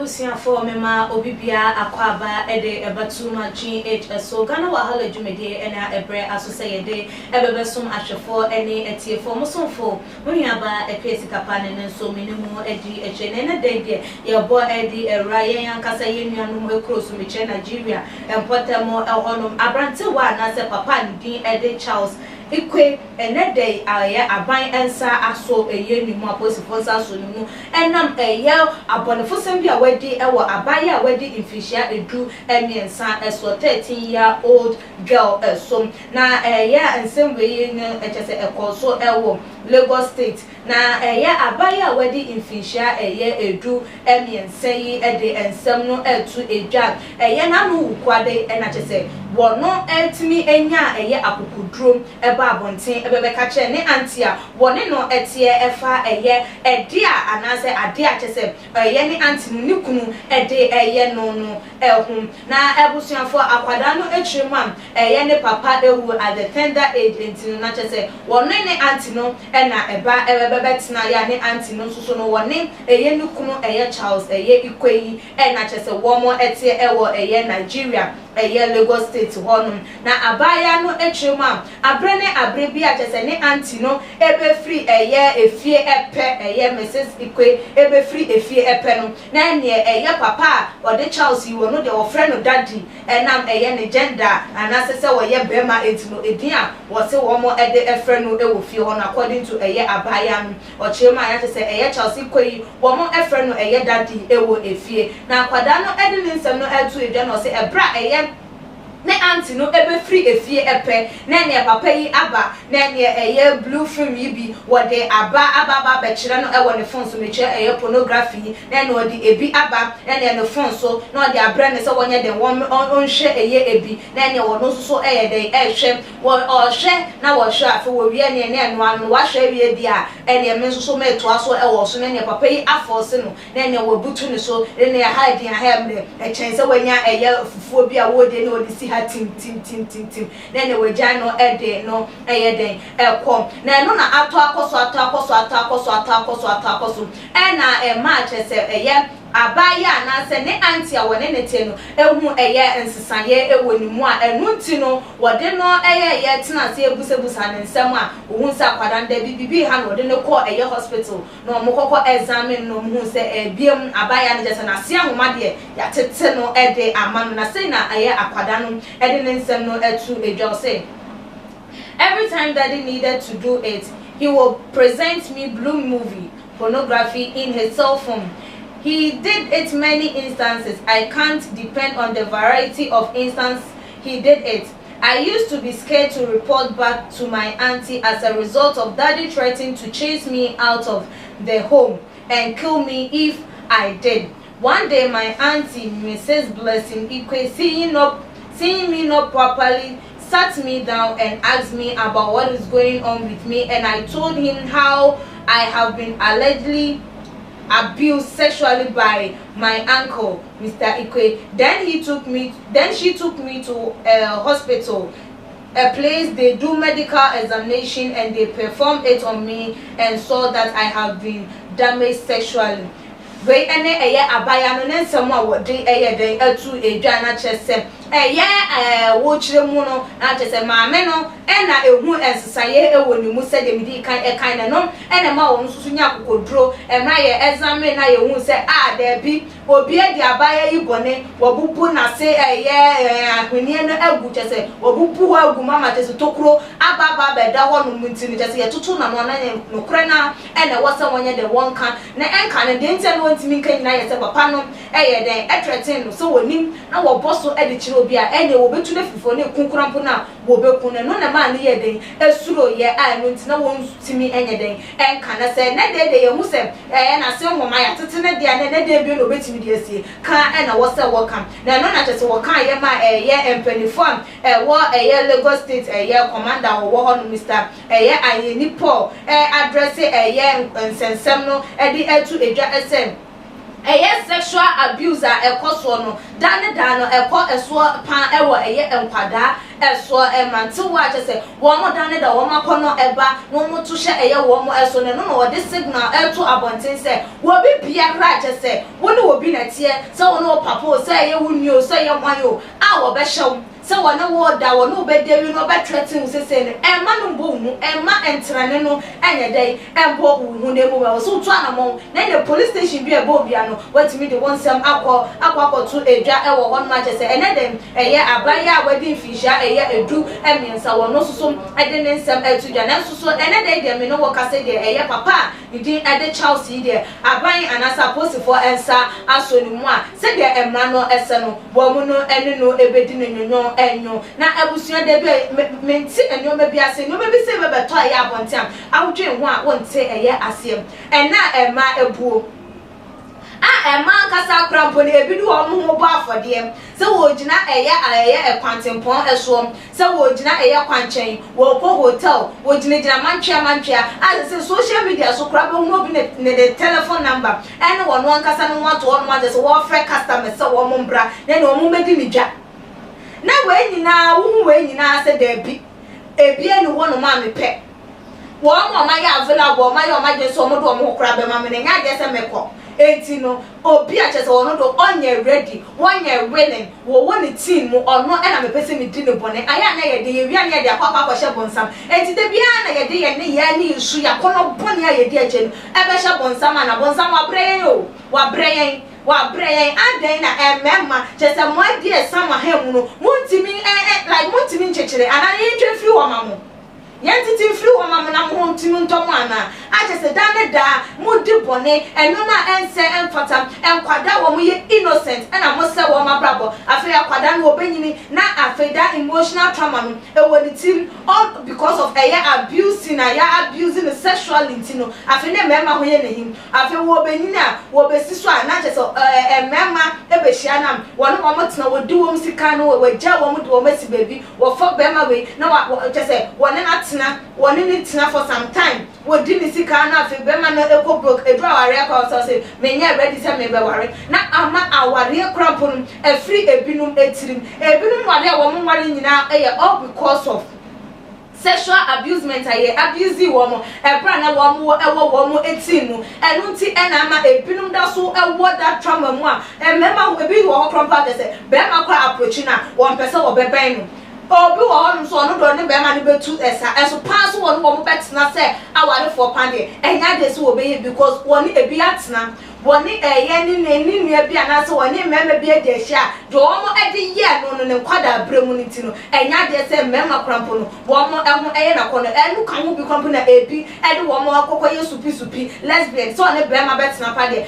abusia for mema obibia akwaba ede ebatu ma GHS so Ghana wahala dwumede ena ebre asoseyede ebebesum ahwefo ene etiefo musonfo muhiaba epesi kapane nso minimu edi echene na dede yebo edi eraye yankasa yenuanum ekrosu meche Nigeria empotemo ehonum abrante wa na se papa ndin ede Charles Ikwe enede aya aban ensa aso eye nimu aposifo nsa aso nimu enam eye abonefo sembi a wedi ewo abaye a wedi infisia edu emiensa eso 13-year-old girl eso na eye ensem we ne echese ekoso ewo Lagos State na eye abaye a wedi infisia eye edu emiensa yi ede ensem no etu edwa eye na no ukwade enachese wono etimi enya eye akukudrum eba abonten ebebeka che ne antia wone no etie efa eye edia anase ade achese eye ne anti ni kunu ede eye no ehum na ebusuafo akwada no etrimam eye ne papa ewu at the tender age enti na chese wone ne anti no ena eba ebebetena ya ne anti no nso no wone eye ni kunu eye Charles eye Ikweyi ena chese womo etie ewo eye Nigeria eye Lagos State honum na abaya no etrimam abrene abrebi achese ne anti no ebe free eye efie epe eye Mrs Ikwe ebe free efie epe no na ne eye papa ode Charles yi no de wo friend no daddy enam eye ne gender anasese wo ye bema etino edin a wo se wo mo ede efre no ewo fie ho no according to eye abaya no o chema ya chese eye Charles Ikwe yi wo mo efre no eye daddy ewo efie na akwada no ede ne nsem no etu edwa no se ebra eye ne anti no ebe free efie epe na ne papa yi aba na ne eye blue film yi bi wode aba be kire no ewo ne phone so me kire eye pornography na ne wode ebi aba na ne phone so na wode abra ne se wonye den won hwe eye ebi na ne wo no so eye den ehwe wo hwe na wo hwe afi wo wie ne no anu wa hwe wie di a ene me so me to aso ewo so na ne papa yi afose no na ne wo butu ne so ne hide ya hemre e chen se wanya eye fufuo bi a wo de no de si tim na ne wagya no ede no eyeden ekom na no na ato akoso na ma chese eye abaya na se ne anti a wone ne te no ehu eye nsesaye ewonimu a enu nti no wode no eye tena se ebusebusa ne nsem a ohun se akwadanda bibi ha no wode ne ko eye hospital no mokoko examine no mu se biem abaya ne jese na se ahoma de ya tete no ede amano na se na eye akwada no ede ne nsem no etu edwa se every time daddy needed to do it he will present me blue movie pornography in his cell phone. He did it many instances. I can't depend on the variety of instances he did it. I used to be scared to report back to my auntie as a result of daddy threatening to chase me out of the home and kill me if I did. One day my auntie, Mrs. Blessing Ikwe, seeing me not properly, sat me down and asked me about what is going on with me, and I told him how I have been allegedly abused sexually by my uncle, Mr. Ikwe. Then she took me to a hospital, a place they do medical examination, and they performed it on me and saw that I have been damaged sexually. We ene eye abaya no nsem a wode eye den atu edwa na chese eye wo chire mu no na chese maame no ena ehu ensesaye ewonimu se de midi kan na no ena ma wo nsusu nya kokodro emra ye examine na ye hu se a da bi obi edi abaya yi bone wobubu na se eye ahwenie no agu chese wobubu ho agu mama chese tokuro ababa beda ho no muntini chese ye tutu na no na no kure na ena wo se wonye de wonka na enka na de nte no ntimi kan na ye se papa no eye den etretin no so wonim na wo boso edi chire obi a ene wo betu na fifo ne kunkurampo na wo beku ne no na ma ne ye den esuro ye a no ntina wo ntimi enye den enka na se na de ye hu se na se nwoma ya tete ne de na de bi no betimi de asie ka na wo se wo kam na no na chese wo kan ye ma ye empenifon wo ye Lagos State ye commander wo ho no Mr. ye Ayeni Paul address ye nsensem no e di etu edwa esem sexual abuser ekoso no dane no eso pan ewo enkwada eso mante wa chese wo mo dane da wo makono eba no mo to hye wo mo eso ne no wo de signal to abonten se wo bi bia kra chese wo ne wo bi na tie se wo no papa se wo nio se mwanyo a wo be hyew se wo ne wo da wo no be dewi no be threaten se se ne ma no mbo hu ma entrane no enye dai embo hu ne mu ba so to anamo na the police station bi ebo bia no watimi de wonsam akwa to edwa ewo hon ma chese ene dem abaya wedding fisha edu emiensa wo no soso ede ne nsam etudwa na soso ene de dem no wo kase de papa idi ede Chelsea de aban anasa posifo ensa aso ni mu a se de emra no ese no wo mu no ene no ebedi no nyonyo enyo na abusua de be menti enyo me bia se enyo me bi se be beto abontiam awdwe ho a wonte asem ena ema ebuo ema nkasa krampo ne ebidu wo ho bo afode se wo gina ekwantempon eso se wo gina kwanchen wo ko hotel wo gina mantwea as se social media so krabo ho bi ne the telephone number ene wo no nkasa no wato wo no se wo frɛ customer se wo mo mbra ne no mo medi midwa na we nyina wo we nyina se da bi ebie ne wo no ma me pɛ wo mo ma ya available ma ya o ma je so mo do mo kra be ma me ne nya de se mekɔ enti no obi a chese wono do onye ready wonye willing wo woni team mu ono e na me pese me di ne bone aya na ye de ye wia na ye de akwa hye bonsam enti de bia na ye de ye ne ye ne isu ya kono bone a ye de ache no e be hye bonsam na bonsam wa breyen o wa breyen adan na emema chese mo adi esama ha mu no muntimi like muntimi nchechere ana ye ntwe fi wo mamu yentiti free wo mama na mo ntimi ntomo ana a chese dane da mo di bone enoma ense emfata enkwada wo mo ye innocent na mo se wo mabrabo afi akwada no obenyini na afi da emotional trauma no e wo ni tim all because of abuse na ya abusing sexually no afi ne mema ho ye nehim afi wo obenyini a wo besiso a na chese mema e be hia na wo no mo tena wo di wo msika no wo gya wo mo di wo masi baby wo fo bema we na wo chese wo ne na one need tina for some time. What didn't see kana fi bema na eco broke a draw area cause say me nya ready say me be worry. Na ama aware krampon e free ebinum wale wo mo ware nyina all because of sexual abusement abuse woman ebra na wo mo etim mu enu nti ena ma ebinum da so that trauma mu a member ebi wo krampa de say be ma kwa approach na one person wo beben no obi wo honu so no do ne be ma ne betu esa eso pass wo no mo betena say aware for pande enya de so obeyi because woni ebi atena woni ni nua bi ana so woni mema bi ade ahia do wo ade ye no ne kwada bremu ni ti no enya de say mema krampo no wo mo na kono enu kan wo bi krampo na ebi ade wo mo akokọ ye supi lesbian so ne be ma betena pa de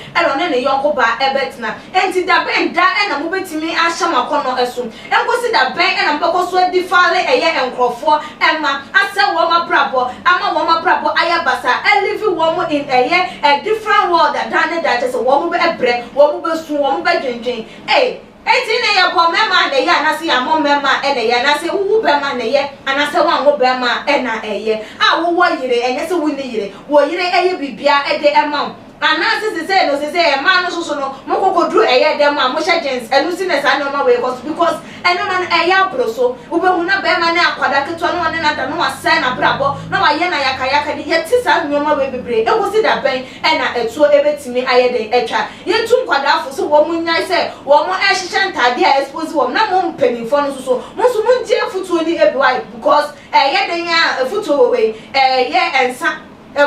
ne yonko ba betena enti da ben da na mo betimi ahia makono eso enkosi da ben na mbekọ so difale enkrofo ema asa wo ma brabo ama wo ma brabo ayabasa live wo mo in a different world that so wo mo be ebre wo mo be sun wo mo be dwendwen enti ne ye ko mema na ye anase ya mo mema na ye anase wu be ma na ye anase wa wo be ma na a wo yire enye se wo ni yire wo yire bibia de ema anase se no se ma no so no mo kokodru dem ma mo hye gens enu si na sa no ma we because enu man proso wo be hu na be ma na akwada keto no ne na da no asa na brabo na wa ye na yakayaka de ye ti sa no ma we bebre e go si da ben na etuo ebetimi aye den etwa ye tu nkwada afo so wo munyai se wo mo ehye ntade a expose wo na mo mpanifo no so mo so mo nje futuo ni ebiwai because ye den ya futuo we ye ensa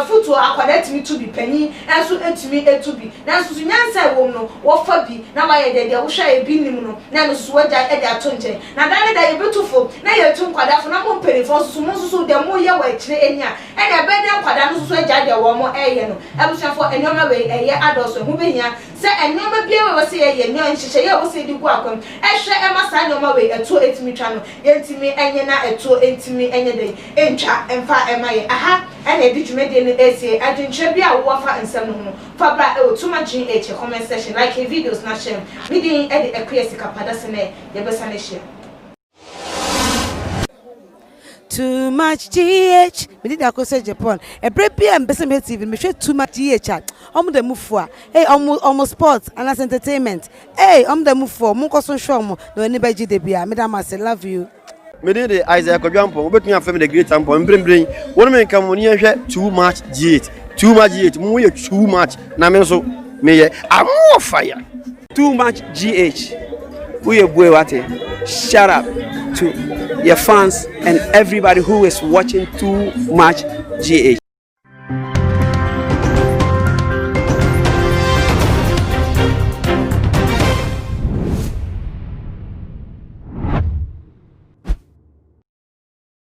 futu akwada timi to bi panyi enso etimi etubi na nso nyansa wo no wo fa bi na ma ye de wo hwa ebi nim no na no so waja e da to nche na dane da ye betufo na ye tu nkwada fo na mo mperifo so mo so de mo ye wa kire enya e na be de nkwada no so aja de wo mo eye no abushafo enyoma we eye adoso hu behia se enyoma bia we se ye nyo nhihye ye wo se di gu akwam ehwe e masa enyoma we eto etimi twa no ye ntimi enye na eto entimi enye de entwa emfa emaye aha ena edi dwumede ne ese adwentwe bia wo fa nsam no no fa bra e otuma gh comment section like videos na share me din e de ekwe sika pada se ne ye besa ne share Too much GH. Me did I say Japan. A break and best TV. Me show too much GH. The move for. Hey, almost sports and as entertainment. Hey, the move for. Munko so show mo. No anybody de bia. Madam I say love you. Me did the Isaac Ojampo. But me a family the great tempo. Bring. One man come when you too much GH. Too much GH. Mu too much. Na me so me I'm more fire. Too much GH. We boy what? Shout out to your fans and everybody who is watching Too Much GH.